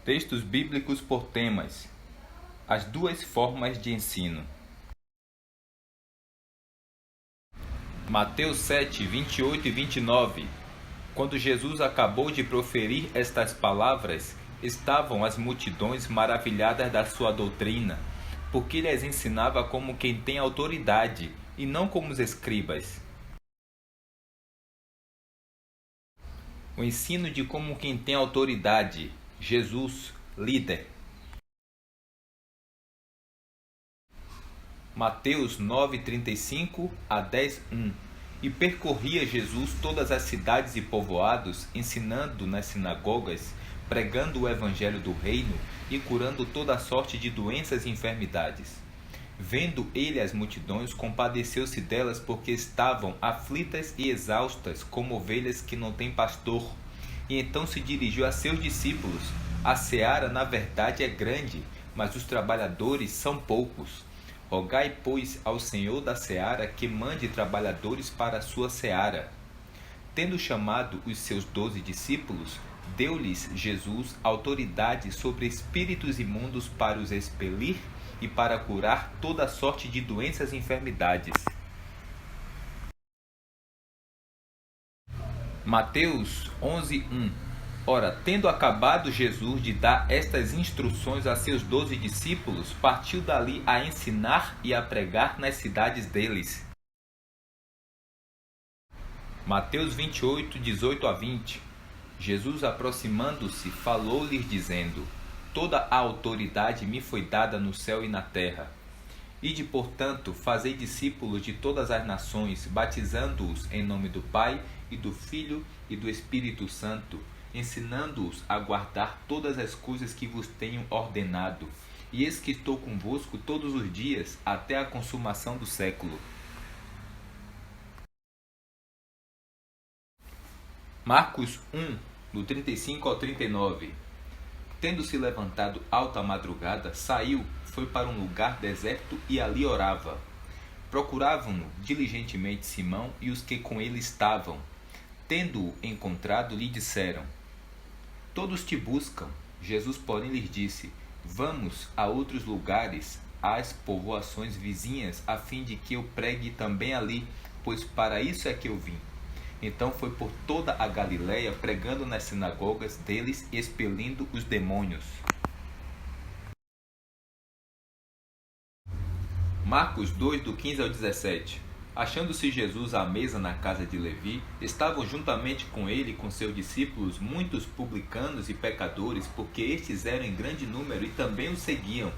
Textos bíblicos por temas. As duas formas de ensino. Mateus 7, 28 e 29. Quando Jesus acabou de proferir estas palavras, estavam as multidões maravilhadas da sua doutrina, porque lhes ensinava como quem tem autoridade, e não como os escribas. O ensino de como quem tem autoridade. Jesus, líder. Mateus 9:35 a 10:1. E percorria Jesus todas as cidades e povoados, ensinando nas sinagogas, pregando o evangelho do reino e curando toda sorte de doenças e enfermidades. Vendo ele as multidões, compadeceu-se delas, porque estavam aflitas e exaustas, como ovelhas que não têm pastor. E então se dirigiu a seus discípulos: a seara, na verdade, é grande, mas os trabalhadores são poucos. Rogai, pois, ao Senhor da seara que mande trabalhadores para a sua seara. Tendo chamado os seus 12 discípulos, deu-lhes Jesus autoridade sobre espíritos imundos para os expelir e para curar toda sorte de doenças e enfermidades. Mateus 11:1. Ora, tendo acabado Jesus de dar estas instruções a seus 12 discípulos, partiu dali a ensinar e a pregar nas cidades deles. Mateus 28, 18 a 20. Jesus, aproximando-se, falou-lhes dizendo: Toda a autoridade me foi dada no céu e na terra. Ide, portanto, fazei discípulos de todas as nações, batizando-os em nome do Pai, e do Filho, e do Espírito Santo, ensinando-os a guardar todas as coisas que vos tenho ordenado. E eis que estou convosco todos os dias, até a consumação do século. Marcos 1, do 35 ao 39. Tendo-se levantado alta madrugada, saiu, foi para um lugar deserto e ali orava. Procuravam-no diligentemente Simão e os que com ele estavam. Tendo-o encontrado, lhe disseram: Todos te buscam. Jesus, porém, lhes disse: Vamos a outros lugares, às povoações vizinhas, a fim de que eu pregue também ali, pois para isso é que eu vim. Então foi por toda a Galiléia, pregando nas sinagogas deles e expelindo os demônios. Marcos 2, do 15 ao 17. Achando-se Jesus à mesa na casa de Levi, estavam juntamente com ele e com seus discípulos muitos publicanos e pecadores, porque estes eram em grande número e também o seguiam.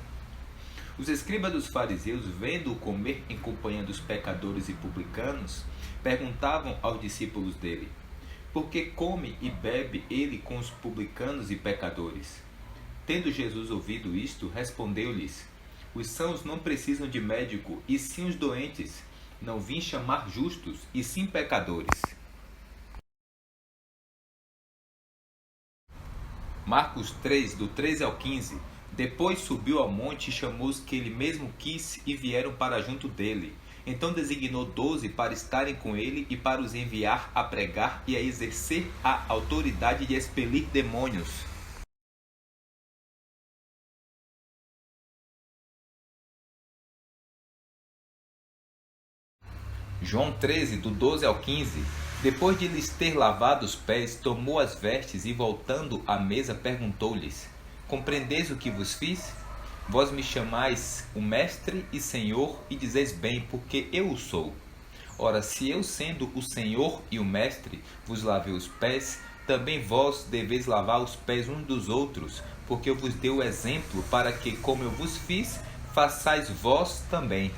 Os escribas dos fariseus, vendo-o comer em companhia dos pecadores e publicanos, perguntavam aos discípulos dele: Por que come e bebe ele com os publicanos e pecadores? Tendo Jesus ouvido isto, respondeu-lhes: Os sãos não precisam de médico, e sim os doentes. Não vim chamar justos, e sim pecadores. Marcos 3, do 13 ao 15. Depois subiu ao monte e chamou os que ele mesmo quis e vieram para junto dele. Então designou 12 para estarem com ele e para os enviar a pregar e a exercer a autoridade de expelir demônios. João 13, do 12 ao 15. Depois de lhes ter lavado os pés, tomou as vestes e, voltando à mesa, perguntou-lhes: Compreendeis o que vos fiz? Vós me chamais o Mestre e Senhor, e dizeis bem, porque eu o sou. Ora, se eu, sendo o Senhor e o Mestre, vos lavei os pés, também vós deveis lavar os pés uns dos outros, porque eu vos dei o exemplo, para que, como eu vos fiz, façais vós também.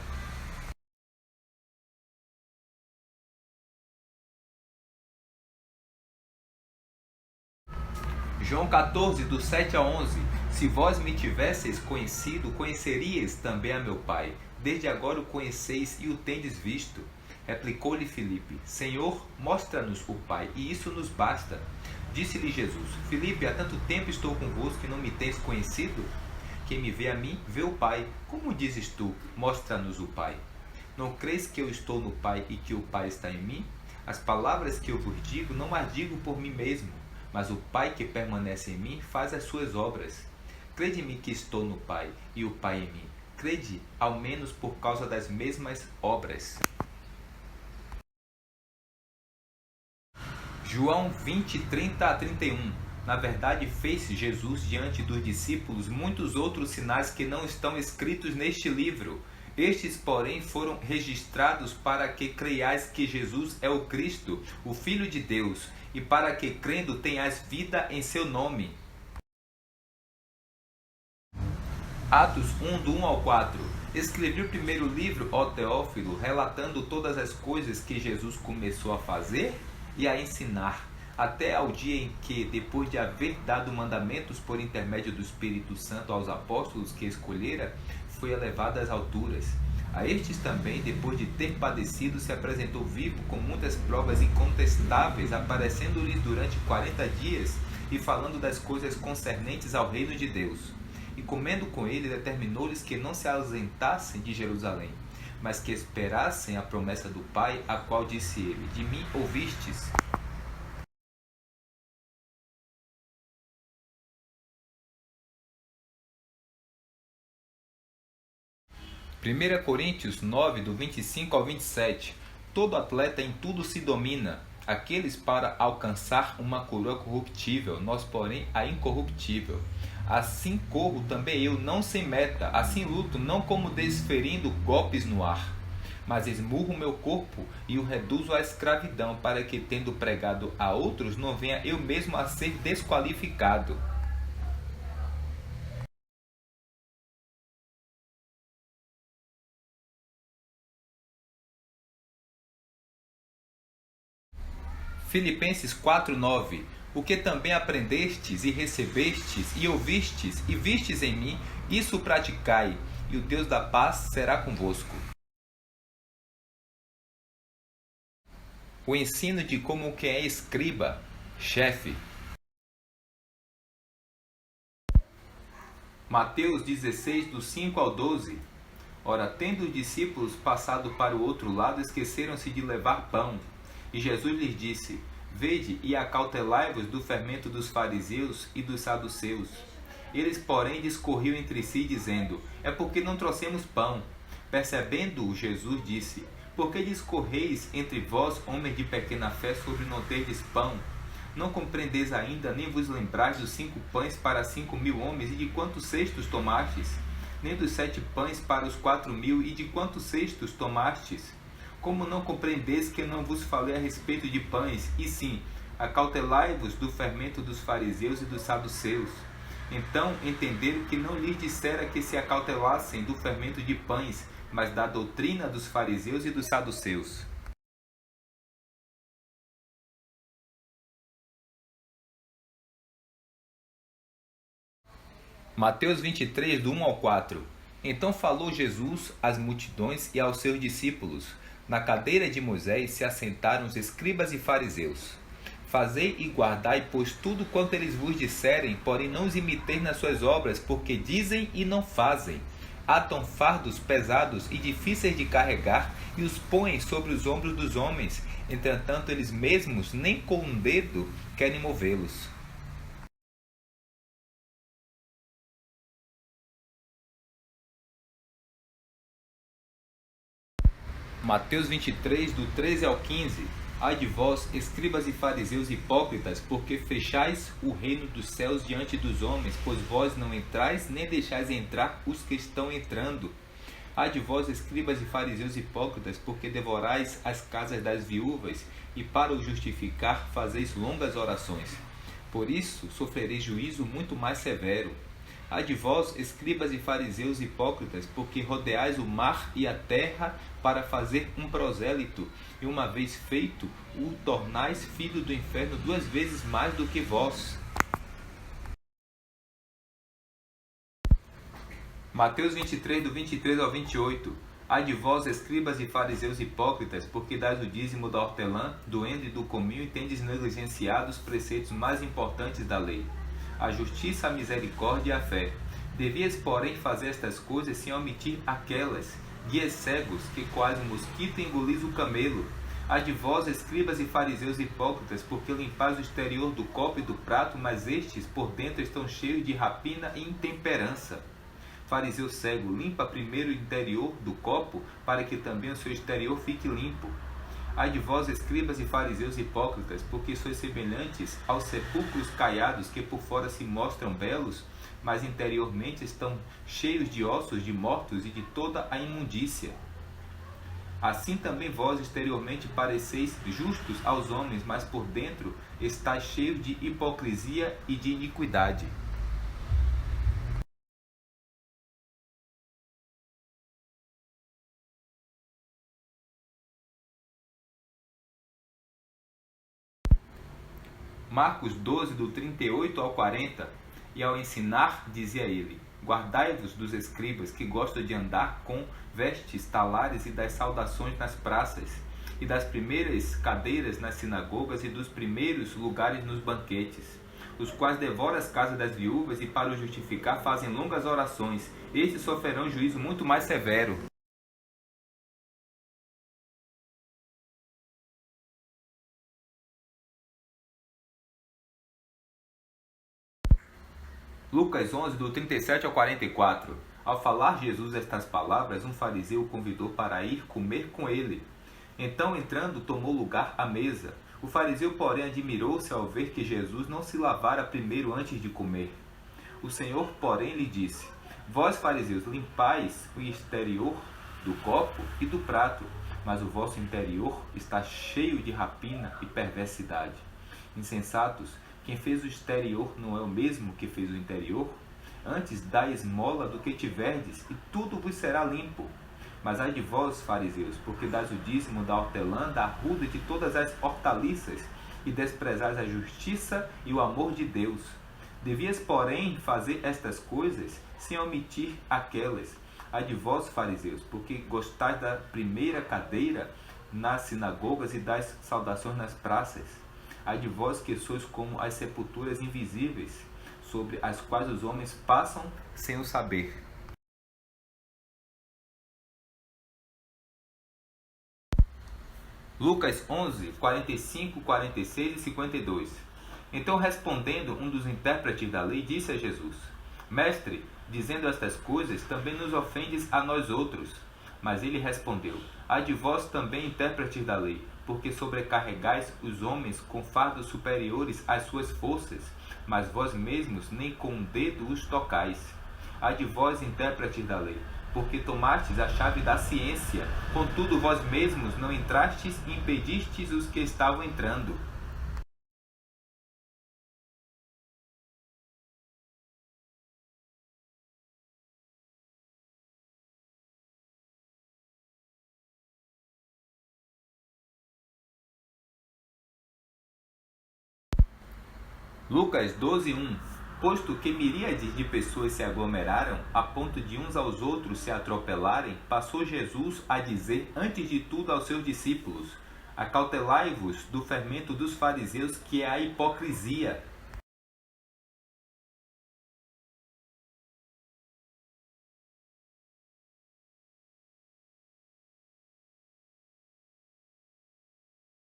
João 14, do 7 a 11. Se vós me tivesseis conhecido, conheceríeis também a meu Pai. Desde agora o conheceis e o tendes visto. Replicou-lhe Filipe: Senhor, mostra-nos o Pai, e isso nos basta. Disse-lhe Jesus: Filipe, há tanto tempo estou convosco que não me tens conhecido? Quem me vê a mim, vê o Pai. Como dizes tu: Mostra-nos o Pai? Não crês que eu estou no Pai e que o Pai está em mim? As palavras que eu vos digo, não as digo por mim mesmo, mas o Pai que permanece em mim faz as suas obras. Crede-me que estou no Pai, e o Pai em mim. Crede, ao menos por causa das mesmas obras. João 20, 30 a 31. Na verdade, fez Jesus diante dos discípulos muitos outros sinais que não estão escritos neste livro. Estes, porém, foram registrados para que creiais que Jesus é o Cristo, o Filho de Deus, e para que, crendo, tenhais vida em seu nome. Atos 1, do 1 ao 4. Escrevi o primeiro livro, ó Teófilo, relatando todas as coisas que Jesus começou a fazer e a ensinar, até ao dia em que, depois de haver dado mandamentos por intermédio do Espírito Santo aos apóstolos que escolhera, foi elevado às alturas. A estes também, depois de ter padecido, se apresentou vivo com muitas provas incontestáveis, aparecendo-lhes durante 40 dias e falando das coisas concernentes ao reino de Deus. E comendo com ele, determinou-lhes que não se ausentassem de Jerusalém, mas que esperassem a promessa do Pai, a qual disse ele: de mim ouvistes. Primeira Coríntios 9, do 25 ao 27. Todo atleta em tudo se domina, aqueles para alcançar uma coroa corruptível, nós, porém, a incorruptível. Assim corro também eu, não sem meta, assim luto, não como desferindo golpes no ar, mas esmurro meu corpo e o reduzo à escravidão, para que, tendo pregado a outros, não venha eu mesmo a ser desqualificado. Filipenses 4:9. O que também aprendestes e recebestes e ouvistes e vistes em mim, isso praticai, e o Deus da paz será convosco. O ensino de como quem é escriba, chefe. Mateus 16, do 5 ao 12. Ora, tendo os discípulos passado para o outro lado, esqueceram-se de levar pão. E Jesus lhes disse: vede e acautelai-vos do fermento dos fariseus e dos saduceus. Eles, porém, discorriam entre si, dizendo: é porque não trouxemos pão. Percebendo-o, Jesus disse: por que discorreis entre vós, homens de pequena fé, sobre não terdes pão? Não compreendeis ainda, nem vos lembrais dos 5 pães para 5.000 homens, e de quantos cestos tomastes? Nem dos 7 pães para os 4.000, e de quantos cestos tomastes? Como não compreendeis que eu não vos falei a respeito de pães, e sim, acautelai-vos do fermento dos fariseus e dos saduceus? Então entenderam que não lhes dissera que se acautelassem do fermento de pães, mas da doutrina dos fariseus e dos saduceus. Mateus 23, do 1 ao 4. Então falou Jesus às multidões e aos seus discípulos. Na cadeira de Moisés se assentaram os escribas e fariseus. Fazei e guardai, pois, tudo quanto eles vos disserem, porém não os imiteis nas suas obras, porque dizem e não fazem. Atam fardos pesados e difíceis de carregar e os põem sobre os ombros dos homens. Entretanto, eles mesmos nem com um dedo querem movê-los. Mateus 23, do 13 ao 15. Ai de vós, escribas e fariseus hipócritas, porque fechais o reino dos céus diante dos homens, pois vós não entrais, nem deixais entrar os que estão entrando. Ai de vós, escribas e fariseus hipócritas, porque devorais as casas das viúvas, e para o justificar fazeis longas orações. Por isso sofrereis juízo muito mais severo. Ai de vós, escribas e fariseus hipócritas, porque rodeais o mar e a terra para fazer um prosélito, e uma vez feito, o tornais filho do inferno 2 vezes mais do que vós. Mateus 23, do 23 ao 28. Ai de vós, escribas e fariseus hipócritas, porque dais o dízimo da hortelã, do endro e do cominho, e tendes negligenciado os preceitos mais importantes da lei: a justiça, a misericórdia e a fé. Devias, porém, fazer estas coisas sem omitir aquelas. Guias cegos, que quase o mosquito engolis o camelo. Ai de vós, escribas e fariseus hipócritas, porque limpais o exterior do copo e do prato, mas estes por dentro estão cheios de rapina e intemperança. Fariseu cego, limpa primeiro o interior do copo, para que também o seu exterior fique limpo. Ai de vós, escribas e fariseus hipócritas, porque sois semelhantes aos sepulcros caiados, que por fora se mostram belos, mas interiormente estão cheios de ossos de mortos e de toda a imundícia. Assim também vós exteriormente pareceis justos aos homens, mas por dentro estáis cheios de hipocrisia e de iniquidade. Marcos 12, do 38 ao 40. E ao ensinar, dizia ele: guardai-vos dos escribas, que gostam de andar com vestes talares e das saudações nas praças, e das primeiras cadeiras nas sinagogas e dos primeiros lugares nos banquetes, os quais devoram as casas das viúvas e para o justificar fazem longas orações. Estes sofrerão juízo muito mais severo. Lucas 11, do 37 ao 44. Ao falar Jesus estas palavras, um fariseu o convidou para ir comer com ele. Então, entrando, tomou lugar à mesa. O fariseu, porém, admirou-se ao ver que Jesus não se lavara primeiro antes de comer. O Senhor, porém, lhe disse: vós, fariseus, limpais o exterior do copo e do prato, mas o vosso interior está cheio de rapina e perversidade. Insensatos, quem fez o exterior não é o mesmo que fez o interior? Antes dai esmola do que tiverdes, e tudo vos será limpo. Mas ai de vós, fariseus, porque dais o dízimo da hortelã, da arruda e de todas as hortaliças, e desprezais a justiça e o amor de Deus. Devias, porém, fazer estas coisas, sem omitir aquelas. Ai de vós, fariseus, porque gostais da primeira cadeira nas sinagogas e das saudações nas praças. Ai de vós que sois como as sepulturas invisíveis, sobre as quais os homens passam sem o saber. Lucas 11, 45, 46 e 52. Então, respondendo um dos intérpretes da lei, disse a Jesus: Mestre, dizendo estas coisas, também nos ofendes a nós outros. Mas ele respondeu: ai de vós também, intérpretes da lei, porque sobrecarregais os homens com fardos superiores às suas forças, mas vós mesmos nem com um dedo os tocais. Ai de vós, intérpretes da lei, porque tomastes a chave da ciência, contudo vós mesmos não entrastes e impedistes os que estavam entrando. Lucas 12, 1. Posto que miríades de pessoas se aglomeraram, a ponto de uns aos outros se atropelarem, passou Jesus a dizer antes de tudo aos seus discípulos: acautelai-vos do fermento dos fariseus, que é a hipocrisia.